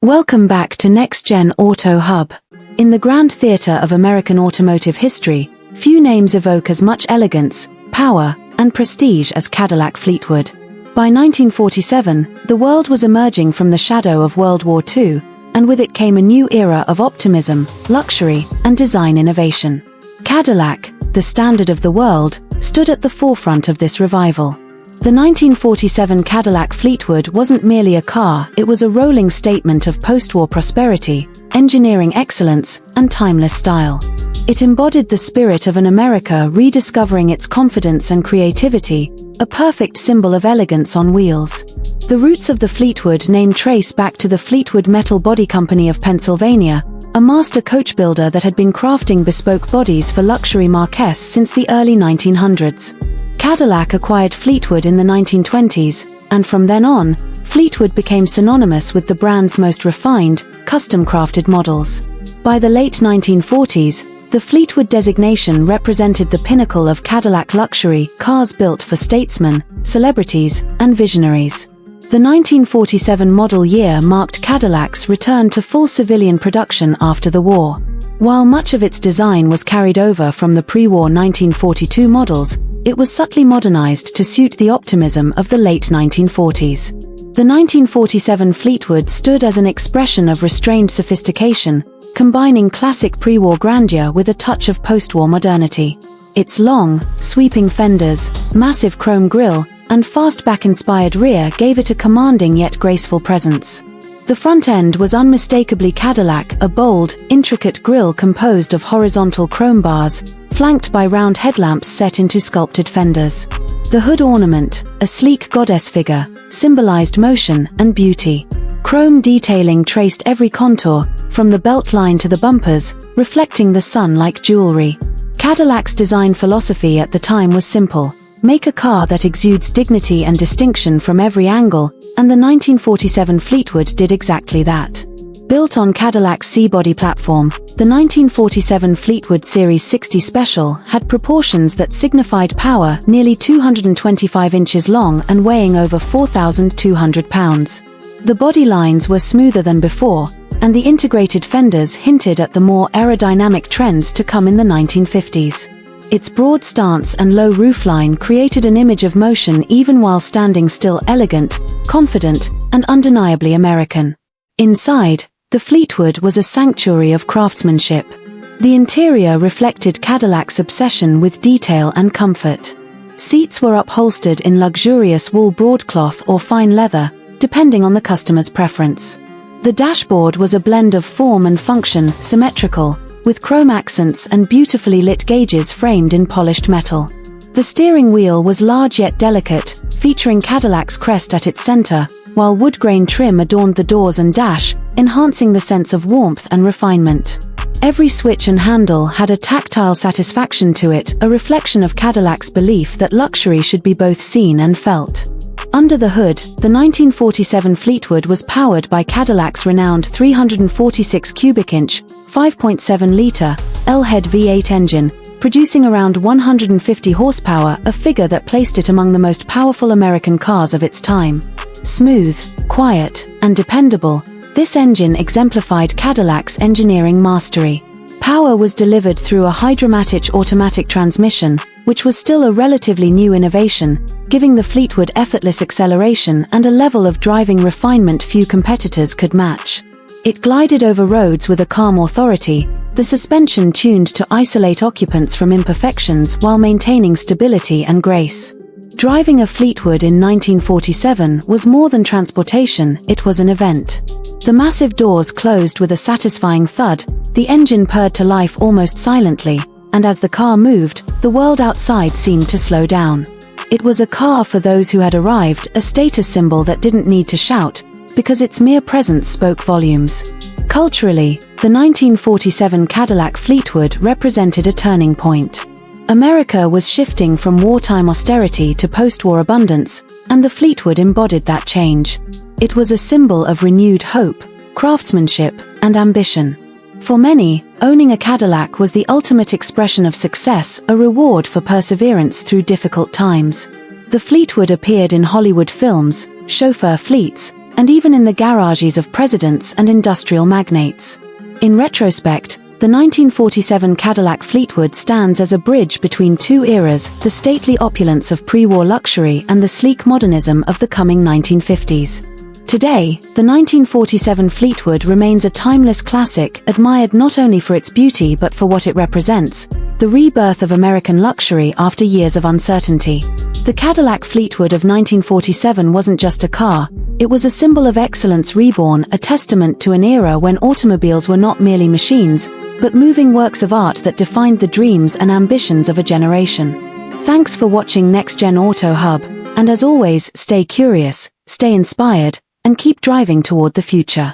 Welcome back to Next Gen Auto Hub. In the grand theater of American automotive history, few names evoke as much elegance, power, and prestige as Cadillac Fleetwood. By 1947, the world was emerging from the shadow of World War II, and with it came a new era of optimism, luxury, and design innovation. Cadillac, the standard of the world, stood at the forefront of this revival. The 1947 Cadillac Fleetwood wasn't merely a car, it was a rolling statement of post-war prosperity, engineering excellence, and timeless style. It embodied the spirit of an America rediscovering its confidence and creativity, a perfect symbol of elegance on wheels. The roots of the Fleetwood name trace back to the Fleetwood Metal Body Company of Pennsylvania, a master coach builder that had been crafting bespoke bodies for luxury marques since the early 1900s. Cadillac acquired Fleetwood in the 1920s, and from then on, Fleetwood became synonymous with the brand's most refined, custom-crafted models. By the late 1940s, the Fleetwood designation represented the pinnacle of Cadillac luxury, cars built for statesmen, celebrities, and visionaries. The 1947 model year marked Cadillac's return to full civilian production after the war. While much of its design was carried over from the pre-war 1942 models, it was subtly modernized to suit the optimism of the late 1940s. The 1947 Fleetwood stood as an expression of restrained sophistication, combining classic pre-war grandeur with a touch of post-war modernity. Its long, sweeping fenders, massive chrome grille, and fastback-inspired rear gave it a commanding yet graceful presence. The front end was unmistakably Cadillac, a bold, intricate grille composed of horizontal chrome bars, flanked by round headlamps set into sculpted fenders. The hood ornament, a sleek goddess figure, symbolized motion and beauty. Chrome detailing traced every contour, from the belt line to the bumpers, reflecting the sun like jewelry. Cadillac's design philosophy at the time was simple: make a car that exudes dignity and distinction from every angle, and the 1947 Fleetwood did exactly that. Built on Cadillac's C-body platform, the 1947 Fleetwood Series 60 Special had proportions that signified power, nearly 225 inches long and weighing over 4,200 pounds. The body lines were smoother than before, and the integrated fenders hinted at the more aerodynamic trends to come in the 1950s. Its broad stance and low roofline created an image of motion even while standing still, elegant, confident, and undeniably American. Inside, the Fleetwood was a sanctuary of craftsmanship. The interior reflected Cadillac's obsession with detail and comfort. Seats were upholstered in luxurious wool broadcloth or fine leather, depending on the customer's preference. The dashboard was a blend of form and function, symmetrical, with chrome accents and beautifully lit gauges framed in polished metal. The steering wheel was large yet delicate, featuring Cadillac's crest at its center, while wood grain trim adorned the doors and dash, enhancing the sense of warmth and refinement. Every switch and handle had a tactile satisfaction to it, a reflection of Cadillac's belief that luxury should be both seen and felt. Under the hood, the 1947 Fleetwood was powered by Cadillac's renowned 346 cubic inch, 5.7-liter, L-head V8 engine, producing around 150 horsepower, a figure that placed it among the most powerful American cars of its time. Smooth, quiet, and dependable, this engine exemplified Cadillac's engineering mastery. Power was delivered through a Hydra-Matic automatic transmission, which was still a relatively new innovation, giving the Fleetwood effortless acceleration and a level of driving refinement few competitors could match. It glided over roads with a calm authority, the suspension tuned to isolate occupants from imperfections while maintaining stability and grace. Driving a Fleetwood in 1947 was more than transportation, it was an event. The massive doors closed with a satisfying thud, the engine purred to life almost silently, and as the car moved, the world outside seemed to slow down. It was a car for those who had arrived, a status symbol that didn't need to shout, because its mere presence spoke volumes. Culturally, the 1947 Cadillac Fleetwood represented a turning point. America was shifting from wartime austerity to post-war abundance, and the Fleetwood embodied that change. It was a symbol of renewed hope, craftsmanship, and ambition. For many, owning a Cadillac was the ultimate expression of success, a reward for perseverance through difficult times. The Fleetwood appeared in Hollywood films, chauffeur fleets, and even in the garages of presidents and industrial magnates. In retrospect, the 1947 Cadillac Fleetwood stands as a bridge between two eras, the stately opulence of pre-war luxury and the sleek modernism of the coming 1950s. Today, the 1947 Fleetwood remains a timeless classic, admired not only for its beauty but for what it represents, the rebirth of American luxury after years of uncertainty. The Cadillac Fleetwood of 1947 wasn't just a car, it was a symbol of excellence reborn, a testament to an era when automobiles were not merely machines, but moving works of art that defined the dreams and ambitions of a generation. Thanks for watching Next Gen Auto Hub, and as always, stay curious, stay inspired, and keep driving toward the future.